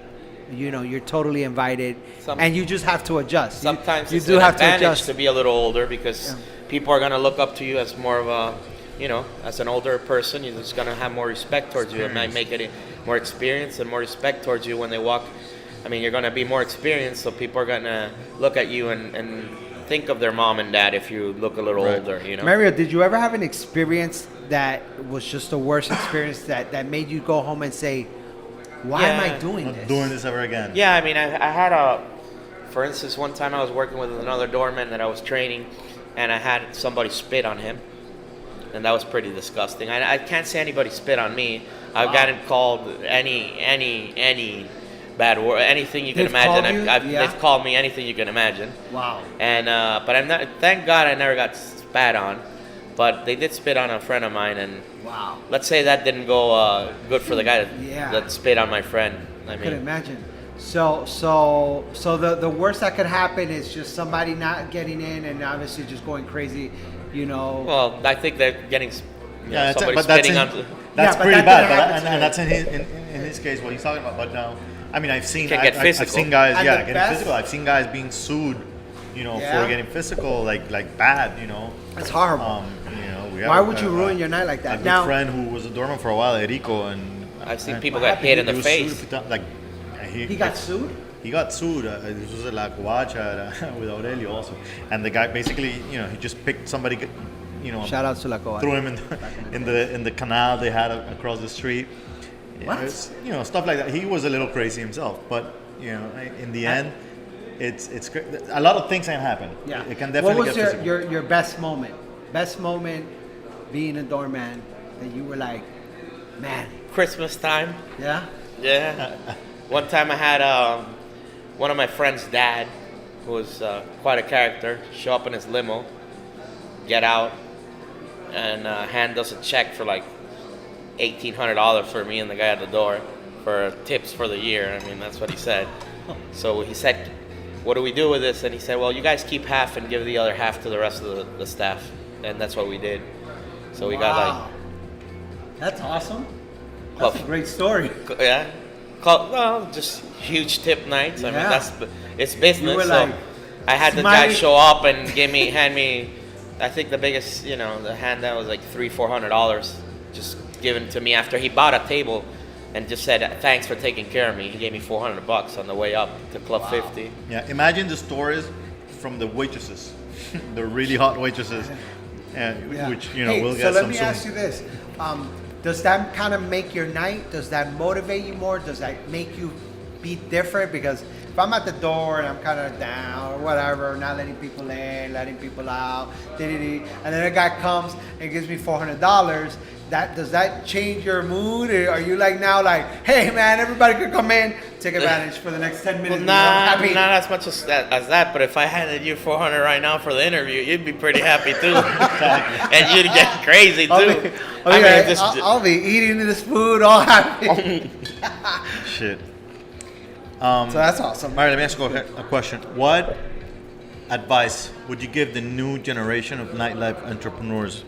You're totally invited, and you just have to adjust. Sometimes you it's do an have to advantage adjust to be a little older because people are gonna look up to you as more of a, as an older person. You're just gonna have more respect towards you. It might make it more experience and more respect towards you when they walk. I mean, you're gonna be more experienced, so people are gonna look at you and think of their mom and dad if you look a little older. Mario, did you ever have an experience that was just the worst experience that made you go home and say, why am I doing this? Not doing this ever again. Yeah, I mean, I had for instance, one time I was working with another doorman that I was training, and I had somebody spit on him, and that was pretty disgusting. I can't say anybody spit on me. I've gotten called any bad word, anything you can They've imagine. called you? They've called me anything you can imagine. Wow. And but I'm not. Thank God I never got spat on, but they did spit on a friend of mine, and Wow. let's say that didn't go good for the guy that spit on my friend. I could imagine. So the worst that could happen is just somebody not getting in and obviously just going crazy, Well, I think they're getting somebody but spitting on. that's but pretty that bad. didn't happen And that's in his case what he's talking about. But now, I mean, I've seen can get I've physical. seen guys At the getting best- physical. I've seen guys being sued, Yeah. for getting physical, like bad, It's horrible. We have Why would you ruin your night like A that? good Now, friend who was a doorman for a while, Erico, and I've seen and people what get hit in he the was face. sued, like he got sued? He got sued. This was at La Covacha with Aurelio also, and the guy basically, he just picked somebody, Shout out to La Coa. threw him in the canal they had across the street. What? It's, stuff like that. He was a little crazy himself, but in the end, it's great. A lot of things can happen. Yeah. It can definitely What was get physical. your best moment? Best moment being a doorman that you were like, man, Christmas time. yeah? Yeah. One time I had one of my friend's dad, who was quite a character, show up in his limo, get out, and hand us a check for like $1,800 for me and the guy at the door for tips for the year. I mean, that's what he said. So he said, what do we do with this? And he said, well, you guys keep half and give the other half to the rest of the staff. And that's what we did. So we got That's awesome. That's a great story. just huge tip nights. I mean, Yeah. it's business. You were So like, I had the smiley- guy show up and hand me, I think the biggest, the handout was like $300-400, just given to me after he bought a table, and just said thanks for taking care of me. He gave me $400 on the way up to Club 50. Yeah, imagine the stories from the waitresses, the really hot waitresses, which Hey, we'll so get let some me soon. ask you this: does that kind of make your night? Does that motivate you more? Does that make you be different? Because if I'm at the door and I'm kind of down or whatever, not letting people in, letting people out, and then a guy comes and gives me $400. Does that change your mood? Or are you now hey man, everybody could come in, take advantage for the next 10 minutes? Well, I'm happy. not as much as that, but if I handed you $400 right now for the interview, you'd be pretty happy too, and you'd get crazy too. I'll be eating this food all happy. Shit. So that's awesome. All right, let me ask you a question. What advice would you give the new generation of nightlife entrepreneurs,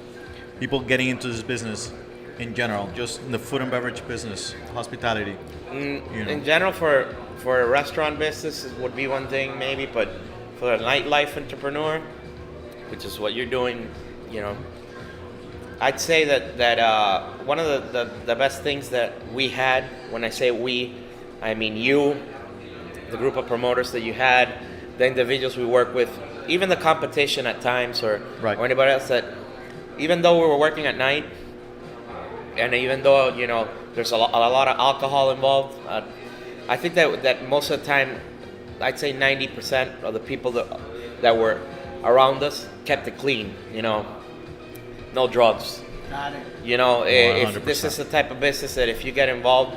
people getting into this business in general, just in the food and beverage business, hospitality? In general, for a restaurant business, it would be one thing maybe, but for a nightlife entrepreneur, which is what you're doing, I'd say that one of the best things that we had, when I say we, I mean you, the group of promoters that you had, the individuals we work with, even the competition at times, or anybody else, that even though we were working at night, and even though there's a lot of alcohol involved, I think that most of the time, I'd say 90% of the people that were around us kept it clean. No drugs. Got it. If this is the type of business that if you get involved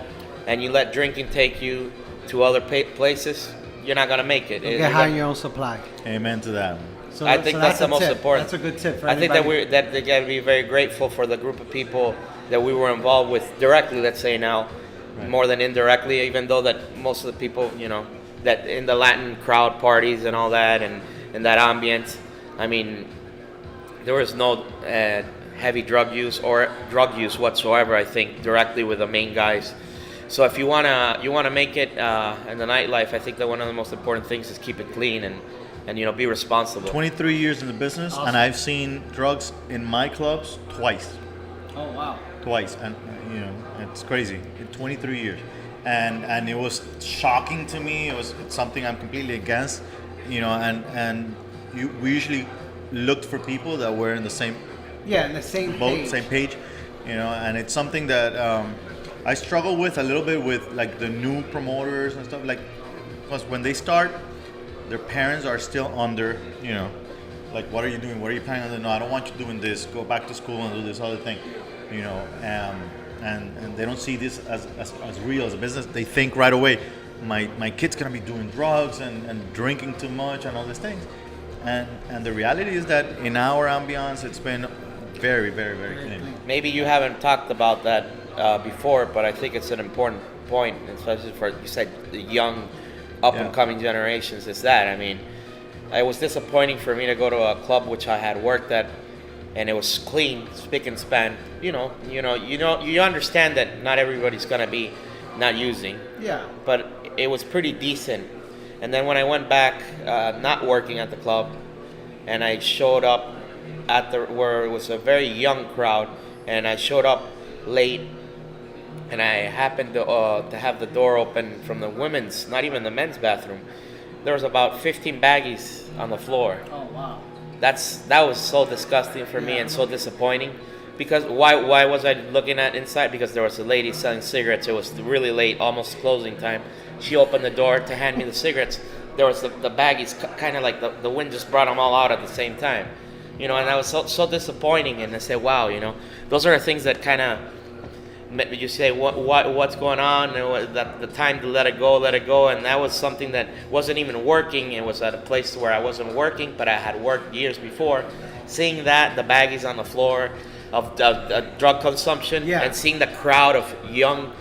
and you let drinking take you to other places, you're not gonna make it. You get high on your own supply. Amen to that. So, I think that's the most tip. important. That's a good tip for I think anybody. that they gotta be very grateful for the group of people that we were involved with directly. Let's say now, Right. more than indirectly, even though that most of the people, that in the Latin crowd parties and all that, and that ambience, I mean, there was no heavy drug use whatsoever, I think, directly with the main guys. So if you wanna make it in the nightlife, I think that one of the most important things is keep it clean and be responsible. 23 years in the business, Awesome. and I've seen drugs in my clubs twice. Oh wow. Twice, and it's crazy. In 23 years, and it was shocking to me. It's something I'm completely against, and we usually looked for people that were in the same Yeah, in the same boat, page. same page, and it's something that I struggle with a little bit with like the new promoters and stuff, like, because when they start, their parents are still under, like, what are you doing? What are you planning on doing? No, I don't want you doing this. Go back to school and do this other thing, and they don't see this as real as a business. They think right away, my kid's gonna be doing drugs and drinking too much and all these things, and the reality is that in our ambiance, it's been very, very, very clean. Maybe you haven't talked about that before, but I think it's an important point, especially for, you said, the young, up-and-coming generations. Is that, I mean, it was disappointing for me to go to a club which I had worked at, and it was clean, spick and span. You understand that not everybody's gonna be not using, Yeah. but it was pretty decent. And then when I went back, not working at the club, and I showed up at where it was a very young crowd, and I showed up late, and I happened to have the door open from the women's, not even the men's bathroom. There was about 15 baggies on the floor. Oh wow. That was so disgusting for me and so disappointing. Because why was I looking at inside? Because there was a lady selling cigarettes. It was really late, almost closing time. She opened the door to hand me the cigarettes. There was the baggies, kind of like the wind just brought them all out at the same time. And that was so disappointing. And I said, wow, those are the things that kind of, you say, what's going on? And the time to let it go. And that was something that wasn't even working. It was at a place where I wasn't working, but I had worked years before. Seeing that, the baggies on the floor of drug consumption, Yeah. and seeing the crowd of young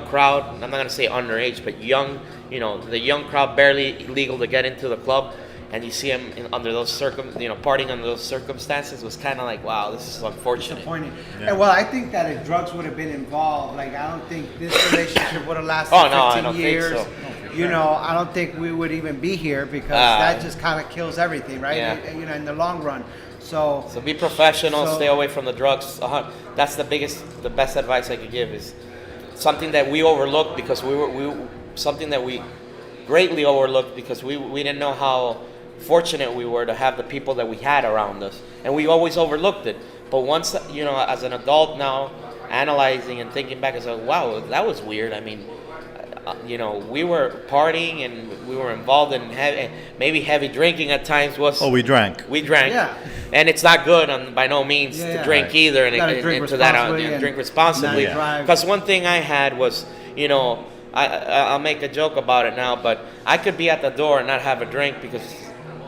crowd, I'm not going to say underage, but young, the young crowd, barely legal to get into the club, and you see them under those partying under those circumstances, was kind of like, wow, this is unfortunate. Disappointing. Yeah. And well, I think that if drugs would have been involved, like, I don't think this relationship would have lasted Oh, no, I 15 don't think years. so. I don't think we would even be here, because that just kind of kills everything, right? Yeah. In the long run. So So be professional, So- stay away from the drugs. That's the best advice I could give, is something that we overlooked because something that we greatly overlooked because we didn't know how fortunate we were to have the people that we had around us, and we always overlooked it. But once, as an adult now, analyzing and thinking back, it's like, wow, that was weird. I mean, we were partying and we were involved in maybe heavy drinking at times. We drank. We drank, Yeah. and it's not good by no means Yeah, to yeah. drink Right. either, and Gotta drink into that responsibly and drink responsibly. not drive. Because one thing I had was, I'll make a joke about it now, but I could be at the door and not have a drink because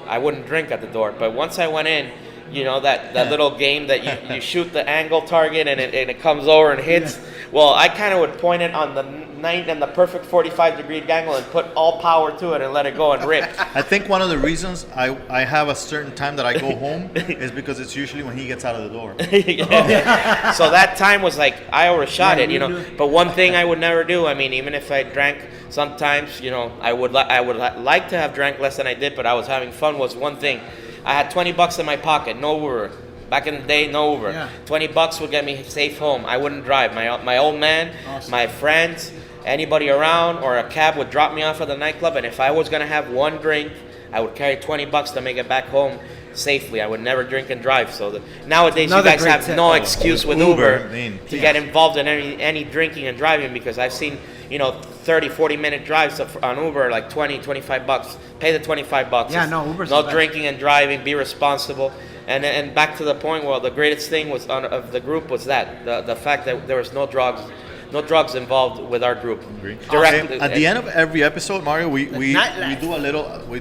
I wouldn't drink at the door. But once I went in, that little game that you shoot the angle target and it comes over and hits. Well, I kind of would point it on the night and the perfect 45-degree angle and put all power to it and let it go and rip. I think one of the reasons I have a certain time that I go home is because it's usually when he gets out of the door. Yeah. So that time was like I overshot Right, it, you do. But one thing I would never do. I mean, even if I drank, sometimes I would like to have drank less than I did, but I was having fun. Was one thing. I had $20 in my pocket, no Uber. Back in the day, no Uber. Yeah. $20 would get me safe home. I wouldn't drive. My old man, Awesome. my friends, anybody around, or a cab would drop me off at the nightclub. And if I was gonna have one drink, I would carry $20 to make it back home safely. I would never drink and drive. So nowadays, Another you guys great have tip. no excuse with Uber, Uber I mean, to get involved in any drinking and driving, because I've seen 30, 40-minute drives on Uber, like $20, $25. Pay the $25. Yeah, no, Uber's no the best. drinking and driving. Be responsible. And back to the point, well, the greatest thing was of the group was that the fact that there was no drugs involved with our group. Directly. At the end of every episode, Mario, we nightlife.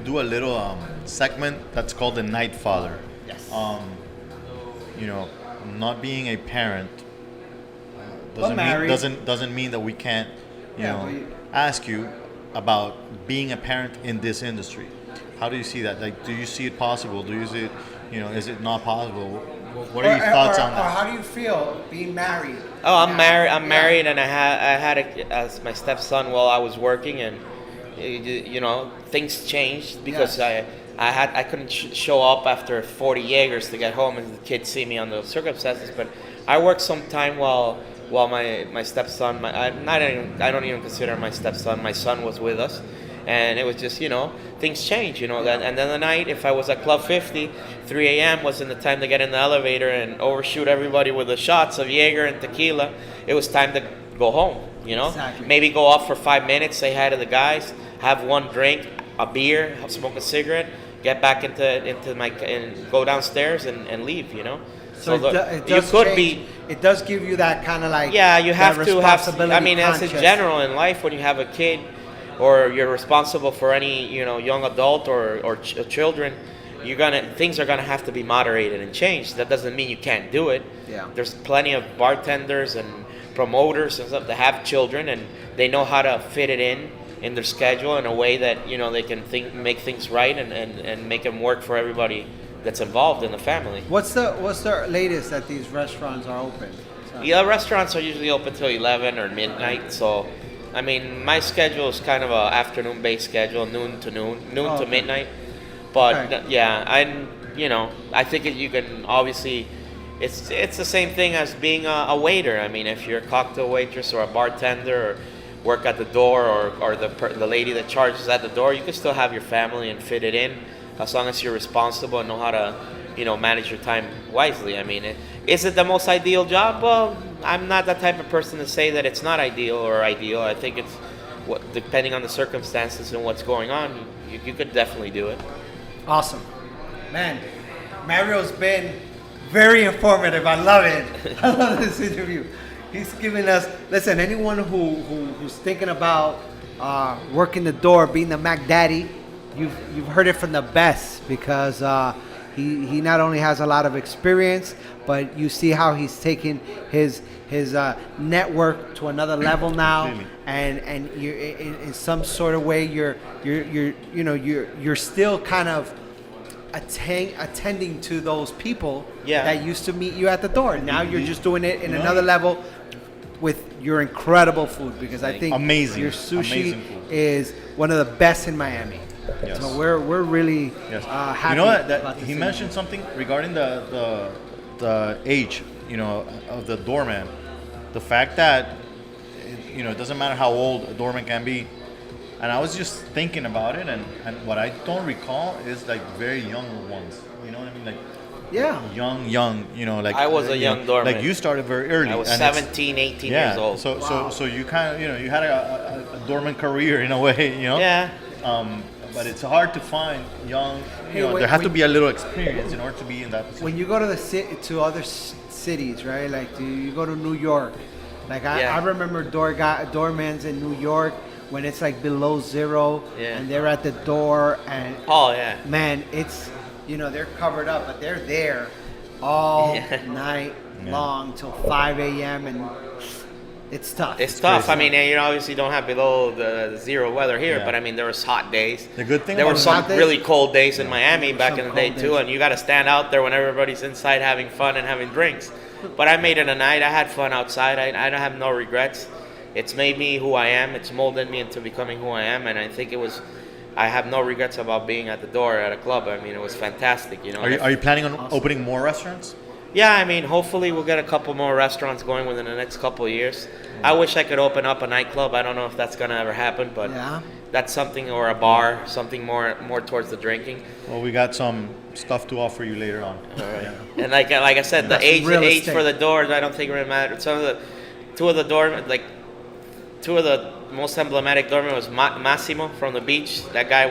do a little segment that's called the Night Father. Yes. Not being a parent, married. doesn't mean that we can't, ask you about being a parent in this industry. How do you see that? Like, do you see it possible? Do you see it, is it not possible? What are your thoughts on Or that? how do you feel being married? Oh, I'm married. I'm married, and I had as my stepson while I was working, and things changed because Yes. I couldn't show up after 40 Jaegers to get home, and the kids see me under those circumstances. But I worked some time while my stepson, I don't even consider my stepson. My son was with us, and it was just things change. That, and then the night, if I was at Club 50, 3 a.m. wasn't the time to get in the elevator and overshoot everybody with the shots of Jaeger and tequila. It was time to go home. Exactly. Maybe go off for 5 minutes, say hi to the guys, have one drink, a beer, smoke a cigarette, get back into my and go downstairs and leave. So it you does could change. be. It does give you that kind of like Yeah, you have that to have. responsibility I mean, as in conscious. general in life, when you have a kid, or you're responsible for any young adult or children, things are gonna have to be moderated and changed. That doesn't mean you can't do it. Yeah. There's plenty of bartenders and promoters and stuff that have children, and they know how to fit it in their schedule in a way that they can make things right and make them work for everybody that's involved in the family. What's the latest that these restaurants are open? So- Yeah, restaurants are usually open till 11 or midnight. So, I mean, my schedule is kind of a afternoon-based schedule, noon to Okay. midnight. But Okay. I think you can obviously. It's the same thing as being a waiter. I mean, if you're a cocktail waitress or a bartender or work at the door or the lady that charges at the door, you can still have your family and fit it in, as long as you're responsible and know how to, manage your time wisely. I mean, is it the most ideal job? Well, I'm not that type of person to say that it's not ideal or ideal. I think it's depending on the circumstances and what's going on, you could definitely do it. Awesome, man. Mario's been very informative. I love it. I love this interview. He's giving us. Listen, anyone who's thinking about working the door, being the Mac Daddy, you've heard it from the best, because he not only has a lot of experience, but you see how he's taking his network to another level now, Really? and you in some sort of way you're still kind of attending to those people that used to meet you at the door. Now you're just doing it in another level with your incredible food, because I think Amazing. your sushi Amazing food. is one of the best in Miami. Yes. So we're really happy. You know what? about this He thing. mentioned something regarding the age, of the doorman. The fact that it doesn't matter how old a doorman can be. And I was just thinking about it, and what I don't recall is like very young ones. You know what I mean? Like young. Like I was a young doorman. Like you started very early. I was and 17, 18 years old. So you kind of you had a doorman career in a way. Yeah. But it's hard to find young. There has to be a little experience in order to be in that position. When you go to to other cities, right? Like you go to New York. Like I remember doormans in New York when it's like below zero, and they're at the door, and man, it's they're covered up, but they're there all night long till 5 a.m. and it's tough. It's tough. crazy. I mean, you obviously don't have below the zero weather here, Yeah. but I mean, there was hot days. The good thing there were about some hot days- really cold days in Miami were back some in the day cold too, days. and you got to stand out there when everybody's inside having fun and having drinks. But I made it a night. I had fun outside. I don't have no regrets. It's made me who I am. It's molded me into becoming who I am, and I think I have no regrets about being at the door at a club. I mean, it was fantastic. Are you planning on opening more restaurants? Yeah, I mean, hopefully we'll get a couple more restaurants going within the next couple of years. I wish I could open up a nightclub. I don't know if that's gonna ever happen, but that's something, or a bar, something more towards the drinking. Well, we got some stuff to offer you later on. All right. And like I said, the That's age real age estate. for the doors, I don't think really mattered. Two of the most emblematic doormen was Massimo from the beach. That guy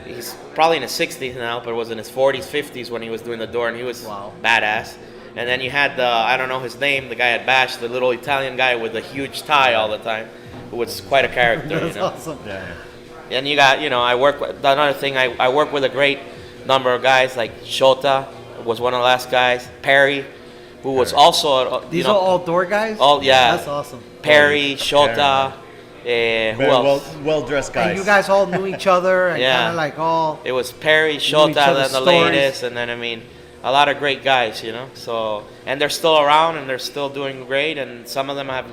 he's probably in his 60s now, but was in his 40s, 50s when he was doing the door, and he was badass. And then you had I don't know his name, the guy at Bash, the little Italian guy with the huge tie all the time, who was quite a character. That's awesome. Yeah. And you got, I work with, another thing, I work with a great number of guys, like Shota was one of the last guys, Perry who was also These are all door guys? all yeah. That's awesome. Perry, Shota, who Very else? well dressed guys. And you guys all knew each other and Yeah. kind of like all. It was Perry, each Shota, other's then the stories. latest, and then I mean, a lot of great guys, you know. So, and they're still around and they're still doing great, and some of them have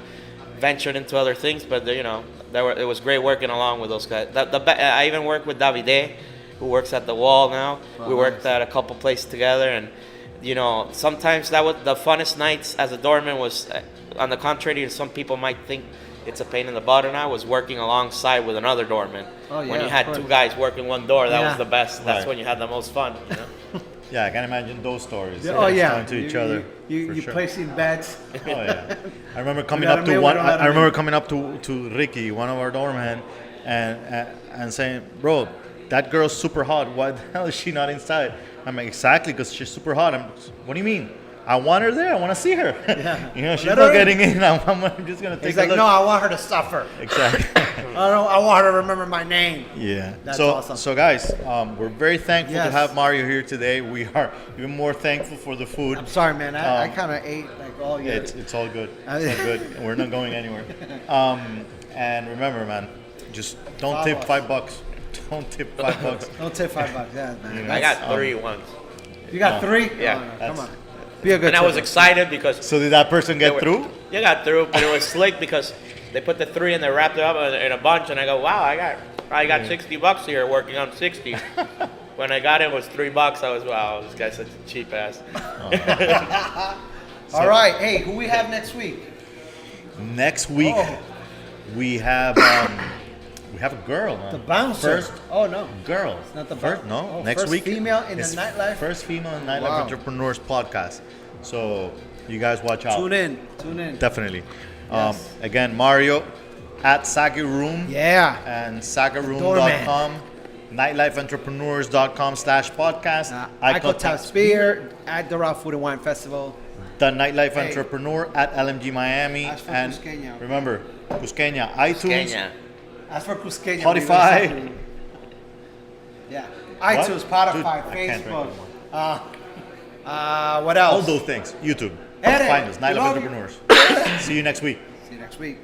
ventured into other things, but you know, it was great working along with those guys. I even worked with Davide, who works at the Wall now. Oh, We worked nice. at a couple places together, and you know, sometimes that was the funnest nights as a doorman was. On the contrary, to some people might think it's a pain in the butt or not, was working alongside with another doorman. Oh, yeah, when you of had course. two guys working one door, that Yeah. was the best. That's Right. when you had the most fun. You know? Yeah, I can imagine those stories. Oh yeah. Talking to each other. You for sure. placing bets. Oh yeah. I remember coming let up him to in, one. we don't let I him remember in. coming up to Ricky, one of our doormen, and saying, "Bro, that girl's super hot. Why the hell is she not inside?" I'm like, "Exactly, because she's super hot." What do you mean? I want her there. I want to see her. Yeah. You know, she's Let not her in. getting in. I'm just gonna take He's a like, look. no, I want her to suffer. Exactly. I want her to remember my name. Yeah. That's so, awesome. So guys, we're very thankful to Yes. have Mario here today. We are even more thankful for the food. I'm sorry, man. I Um, kind of ate like all year. It's all good. It's all good. We're not going anywhere. And remember, man, just don't tip $5. Don't tip $5. Don't take $5. Yeah, man. You know, I got 3 once, You got 3? Yeah. Oh, no, come That's- on. Be a good and I was tipper. excited because So did that person they get were- through? You got through, but it was slick because they put the 3 and they wrapped it up in a bunch, and I go, wow, I got $60 here working on 60. When I got it was $3. I was, wow, this guy's such a cheap ass. All right. Hey, who we have next week? Next week Oh. we have a girl. Man. The bouncer. First Oh, no. girl. Not the first. bouncer. No. Oh, Next first week. female in the is nightlife? First female in the nightlife Wow. entrepreneurs podcast. So you guys watch out. Tune in. Tune in. Definitely. Yes. Again, Mario at Sagi Room. Yeah. And sagaroom.com, nightlifeentrepreneurs.com/podcast. Iko Spear at the Raw Food and Wine Festival. The Nightlife Hey. Entrepreneur at LMG Miami. Ask for And Cusqueña. remember, Cusqueña, iTunes, Kenya. As for Cusqueña. Spotify. we will- Yeah. iTunes, Spotify, Dude, I can't drink Facebook. anymore. What else? All those things. YouTube. Edit. Find us, We Nightlife love you. Entrepreneurs. See you next week. See you next week.